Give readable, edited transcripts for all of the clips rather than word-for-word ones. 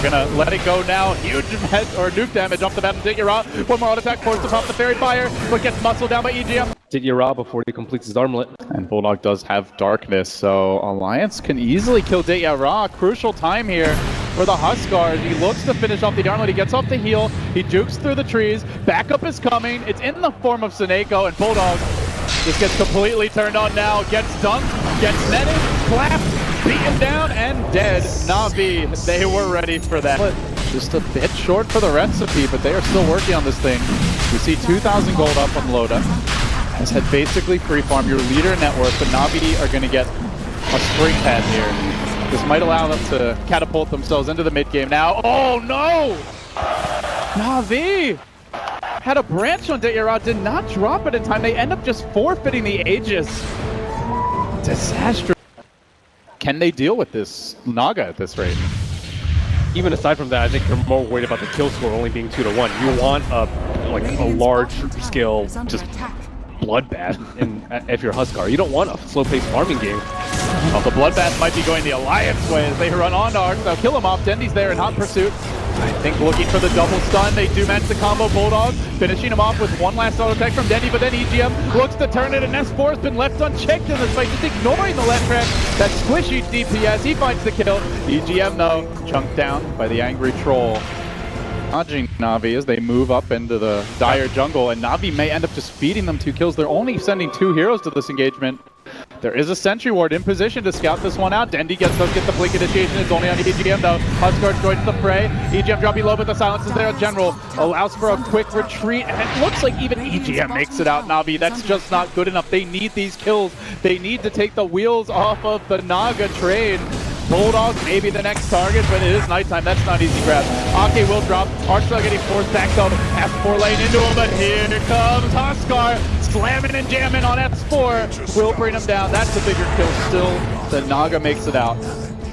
They're gonna let it go now. Huge head or nuke damage off the bat of Dityara. One more auto attack forced to pop the fairy fire, but gets muscled down by EGM. Dityara before he completes his armlet. And Bulldog does have darkness, so Alliance can easily kill Dityara. Crucial time here for the Huskar. He looks to finish off the armlet. He gets off the heal. He jukes through the trees. Backup is coming. It's in the form of Seneko, and Bulldog just gets completely turned on now. Gets dunked, gets netted, clapped, beaten down, and dead. Navi, they were ready for that. But just a bit short for the recipe, but they are still working on this thing. You see 2,000 gold up on Loda. Has had basically free farm your leader net worth, but Navi are going to get a spring pad here. This might allow them to catapult themselves into the mid game now. Oh no! Navi had a branch on Dityara, did not drop it in time. They end up just forfeiting the Aegis. Disaster. Can they deal with this Naga at this rate? Even aside from that, I think you're more worried about the kill score only being 2-1. You want a large scale just bloodbath if you're Huskar. You don't want a slow-paced farming game. Well, the bloodbath might be going the Alliance way as they run on to Arc. They'll kill him off. Dendy's there in hot pursuit. I think looking for the double stun. They do manage to combo Bulldog, finishing him off with one last auto attack from Dendy, but then EGM looks to turn it, and S4 has been left unchecked in this fight, just ignoring the left track. That squishy DPS, he finds the kill. EGM, though, chunked down by the angry troll. Dodging Navi as they move up into the dire jungle, and Navi may end up just feeding them 2 kills. They're only sending 2 heroes to this engagement. There is a sentry ward in position to scout this one out. Dendy does get the blink initiation. It's only on EGM though. Huskar joins the fray. EGM dropping low, but the silence is there in general. Allows for a quick retreat, and it looks like even EGM makes it out. Navi, that's just not good enough. They need these kills. They need to take the wheels off of the Naga train. Bulldog may be the next target, but it is nighttime. That's not easy grab. Ake will drop. Archville getting forced back though. S4 lane into him, but here comes Huskar. Slamming and jamming on S4. Will bring him down. That's a bigger kill still. The Naga makes it out.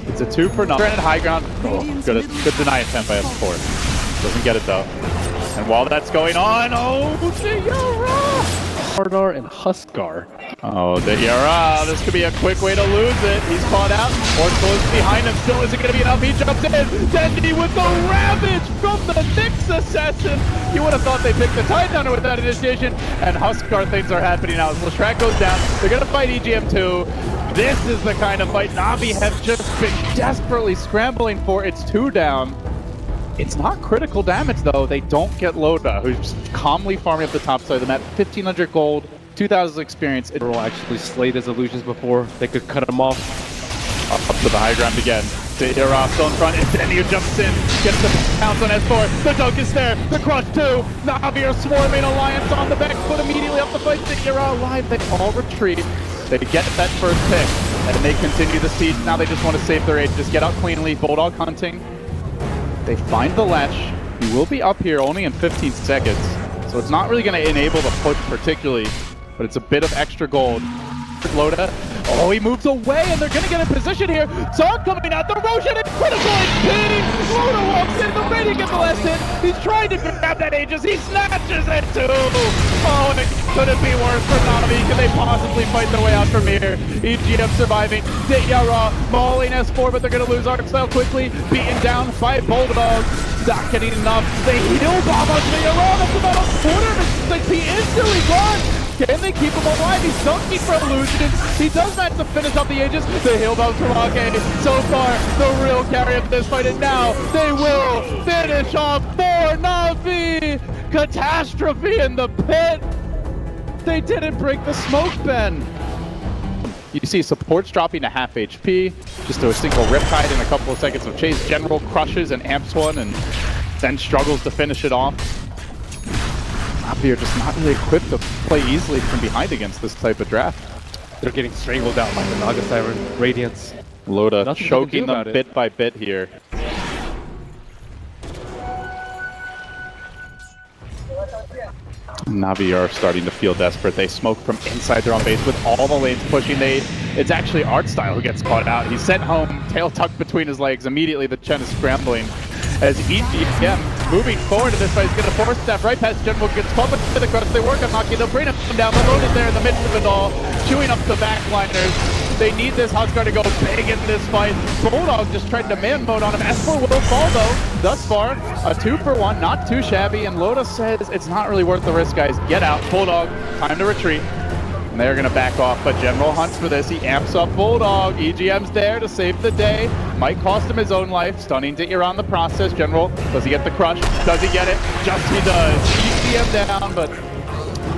It's a 2 for Naga. Granted, high ground. Oh, good deny attempt by S4. Doesn't get it though. And while that's going on, oh, Dityara! Hardar and Huskar. Oh, Dityara, this could be a quick way to lose it. He's caught out. Orclose behind him. Still isn't going to be enough. He jumps in. Dendy with the Ravage from the Nyx Assassin. You would have thought they picked the Tidehunter with that initiation. And Huskar things are happening now. As Lashrak goes down, they're going to fight EGM too. This is the kind of fight Navi have just been desperately scrambling for. It's 2 down. It's not critical damage though. They don't get Loda, who's just calmly farming up the top side of the map. 1,500 gold, 2,000 experience. It Earl actually slayed his illusions before. They could cut him off. Up to the high ground again. Dityara still in front. It's Denny who jumps in, gets the pounce on S4. The dunk is there. The crush too. Navi are swarming. Alliance on the back foot immediately up the fight. Dityara alive. They all retreat. They get that first pick, and they continue the siege. Now they just want to save their age. Just get out cleanly. Bulldog hunting. They find the latch. He will be up here only in 15 seconds, so it's not really going to enable the push particularly, but it's a bit of extra gold. Loda. Oh, he moves away, and they're going to get in position here. Song coming out. The Roshan is critical and Loda walks in. The rating gets the last hit. He's trying to grab that Aegis. He snatches it too. Oh, it couldn't be worse for Navi. Can they possibly fight their way out from here? EGM surviving. Dityara mauling S4, but they're going to lose Arcstyle quickly. Beaten down by Bulldog. Not getting enough. They heal bomb on Dityara. That's about a quarter of his XP instantly gone. Can they keep him alive? He's dunking for illusions. He does manage to finish off the Aegis. The heal bombs from Ake. So far, the real carry of this fight, and now they will finish off for Navi. Catastrophe in the pit. They didn't break the smoke bin. You see supports dropping to half HP, just to a single Riptide in a couple of seconds of chase. General crushes and amps one, and then struggles to finish it off. Navi are just not really equipped to play easily from behind against this type of draft. They're getting strangled out by the Naga Siren Radiance. Loda choking them bit by bit here. Navi are starting to feel desperate. They smoke from inside their own base with all the lanes pushing. It's actually Artstyle who gets caught out. He's sent home, tail tucked between his legs. Immediately the Chen is scrambling. As EGM moving forward to this fight, he's going to force staff right past General, gets caught with the cross. They work on Maki, they'll bring him down. The load is there in the midst of it all, chewing up the backliners. They need this Huskar to go big in this fight. Bulldog just tried to man mode on him. S4 will fall though. Thus far, a 2-for-1, not too shabby. And Loda says it's not really worth the risk, guys. Get out. Bulldog, time to retreat. And they're going to back off, but General hunts for this. He amps up Bulldog. EGM's there to save the day. Might cost him his own life. Stunning Ditya on the process. General, does he get the crush? Does he get it? Just he does. EGM down, but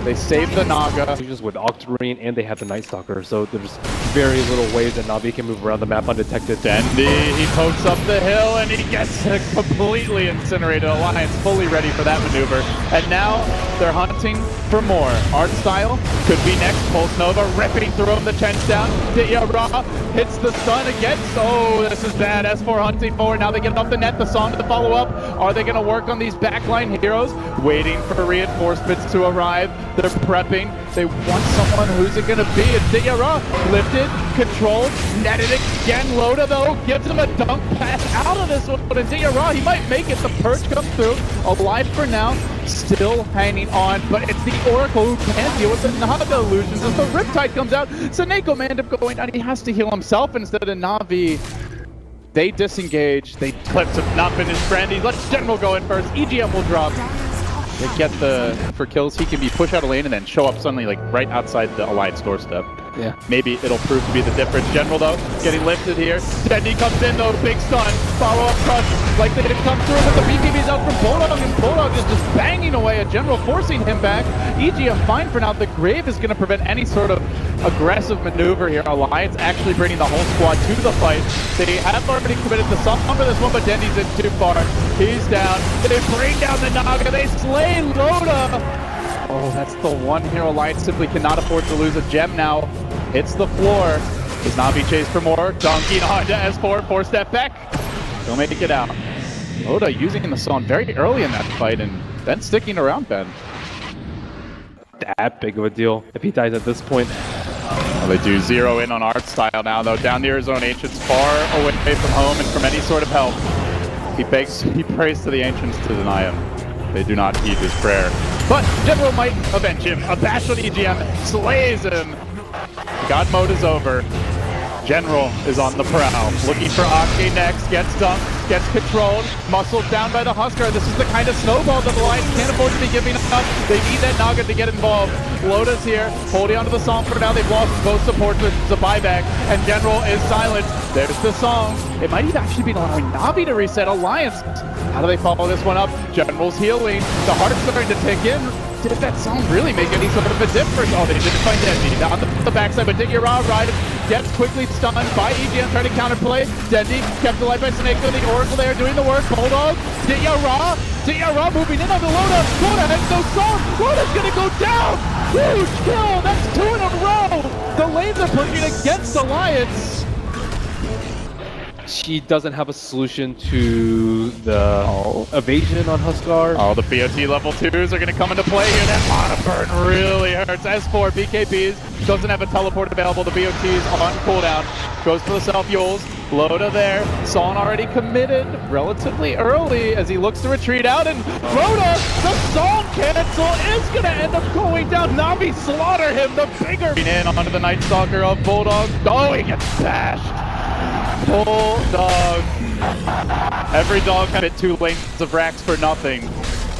they save the Naga. Just with Octarine, and they have the Night Stalker, so there's very little ways that Navi can move around the map undetected. Dendi, he pokes up the hill and he gets completely incinerated. Alliance fully ready for that maneuver. And now they're hunting for more. Art style could be next. Pulse Nova ripping through him, the Chench down. Ditya Ra hits the stun against. Oh, this is bad. S4 hunting forward. Now they get off the net. The song to follow up. Are they going to work on these backline heroes? Waiting for reinforcements to arrive. They're prepping. They want someone. Who's it going to be? It's Ditya Ra. Lifted, controlled, netted again. Loda, though, gives him a dunk pass out of this one. But Ditya Ra, he might make it. The Purge comes through. Alive for now. Still hanging on. But it's the Oracle who can't deal with the Naga illusions. As the Riptide comes out, Seneko may end up going down. He has to heal himself instead of Navi. They disengage. They clips have not been his friend. He lets General go in first. EGM will drop. They get the for kills. He can be pushed out of lane and then show up suddenly like right outside the Alliance doorstep. Yeah. Maybe it'll prove to be the difference. General though, getting lifted here. Dendi comes in though, big stun. Follow up crush. Like they didn't come through, but the BKB's out from Bulldog, and Bulldog is just banging away at General, forcing him back. EGM fine for now. The Grave is going to prevent any sort of aggressive maneuver here. Alliance actually bringing the whole squad to the fight. They have already committed the song for this one, but Dendi's in too far. He's down. They bring down the Naga. They slay Loda. Oh, that's the one here. Alliance simply cannot afford to lose. A gem now hits the floor. Does Navi chase for more? Dunking on to S4. 4-step back. They'll make it out. Loda using the song very early in that fight and then sticking around, Ben. That big of a deal if he dies at this point. Well, they do zero in on Art style now, though. Down near his own Ancients, far away from home and from any sort of help. He prays to the Ancients to deny him. They do not heed his prayer. But General might avenge him. A bash on EGM slays him. God mode is over. General is on the prowl. Looking for Ake next. Gets dunked. Gets controlled. Muscled down by the Huskar. This is the kind of snowball that Alliance can't afford to be giving up. They need that Naga to get involved. Loda's here. Holding onto the song for now. They've lost both supports. It's a buyback. And General is silent. There's the song. It might have actually been allowing Navi to reset Alliance. How do they follow this one up? General's healing. The heart's starting to tick in. Did that song really make any sort of a difference? Oh, they didn't find Dendi. Down the backside, but Ditya Ra gets quickly stunned by EGM, trying to counterplay. Dendi kept alive by Seneko. The Oracle there doing the work. Bulldog. Ditya Ra moving in on the Loda. Loda has no song. Loda's gonna go down. Huge kill. That's 2 in a row. The lanes are pushing against Alliance. She doesn't have a solution to the evasion on Huskar. Oh, the BOT level 2s are going to come into play here. That mana burn really hurts. S4, BKBs, doesn't have a teleport available. The BOTs on cooldown. Goes for the self-yules. Loda there. Son already committed relatively early as he looks to retreat out. And Loda, the song cancel is going to end up going down. Navi slaughter him, the bigger. In onto the Night Stalker of Bulldog. Oh, he gets bashed. Bulldog. Every dog had it 2 lanes of racks for nothing.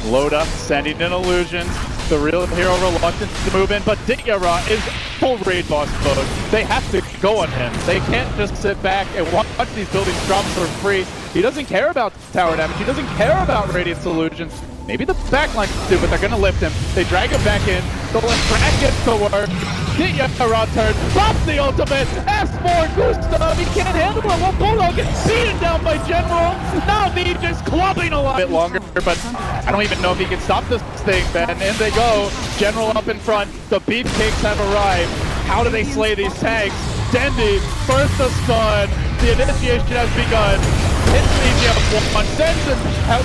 Loda sending in illusions. The real hero reluctant to move in, but Ditya Ra is full raid boss mode. They have to go on him. They can't just sit back and watch these buildings drop for free. He doesn't care about tower damage. He doesn't care about Radiant illusions. Maybe the backline do, but they're going to lift him. They drag him back in. The Lefrak gets to work. Ditya Ra turn. Pops the ultimate. S4 Gustav. He can't handle it. Well, Bulldog gets beaten down by General. Navi just clubbing a lot. A bit longer, but I don't even know if he can stop this thing, Ben. In they go. General up in front. The beefcakes have arrived. How do they slay these tanks? Dendi, first the stun. The initiation has begun. Hits EGM 1, sends him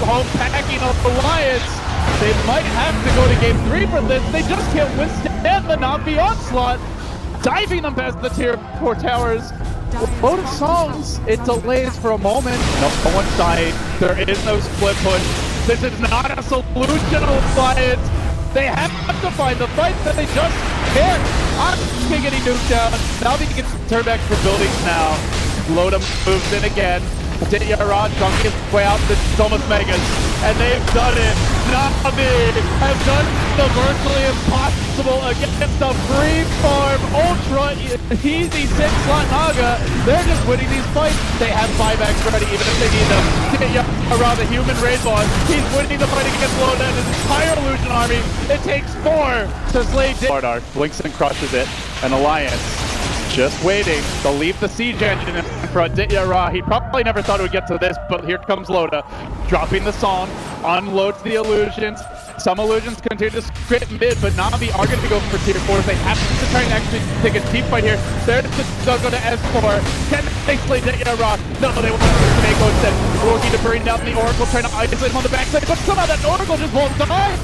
home packing up Alliance. They might have to go to game 3 for this. They just can't withstand the Navi onslaught. Diving them past the tier 4 towers. Load of songs. It delays for a moment. No one's dying. There is no split push. This is not a solution, Alliance. They have to find the fight that they just can't. Asuka getting nuked down. Navi gets turned back for buildings now. Loda moves in again. Rod chunking his way out. This is almost Megas. And they've done it. Navi have done the virtually impossible against the free-farm, ultra easy 6-slot Naga. They're just winning these fights. They have 5x ready even if they need them. Around the human raid boss. He's winning the fight against Loda and his entire illusion army. It takes 4 to slay Vardar. Blinks and crushes it. An alliance just waiting. They'll leave the siege engine in front. Ra, he probably never thought it would get to this, but here comes Loda. Dropping the song, unloads the illusions. Some illusions continue to script mid, but Navi are going to go for tier 4s. They have to try and actually take a deep fight here. They're going to S4. Can they slay Ra? No, they want to make instead. Rogi to bring down the Oracle, trying to isolate him on the backside, but somehow that Oracle just won't die.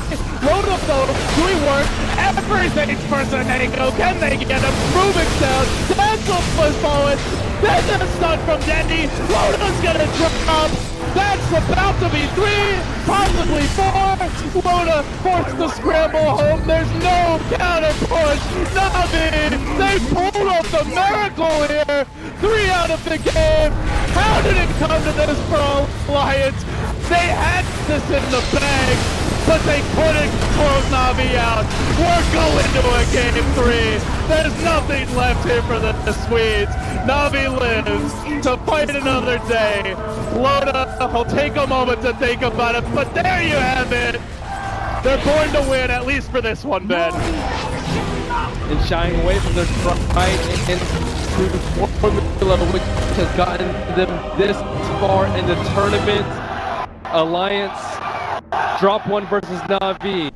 Loda, though, doing work. Everything's for Senego. Can they get him? Moving down. Cancel was forward. Then a stun from Dendy. Loda's gonna drop. That's about to be 3, possibly 4. Loda forced to scramble home. There's no counter push. Navi, they pulled off the miracle here. 3 out of the game. How did it come to this for Alliance? They had this in the bag, but they couldn't close Navi out. We're going to a game 3. There's nothing left here for the Swedes. Navi lives to fight another day. Loda will take a moment to think about it, but there you have it. They're born to win, at least for this one, Ben. And shying away from their pride and through formula, which has gotten them this far in the tournament. Alliance drop 1 versus Navi.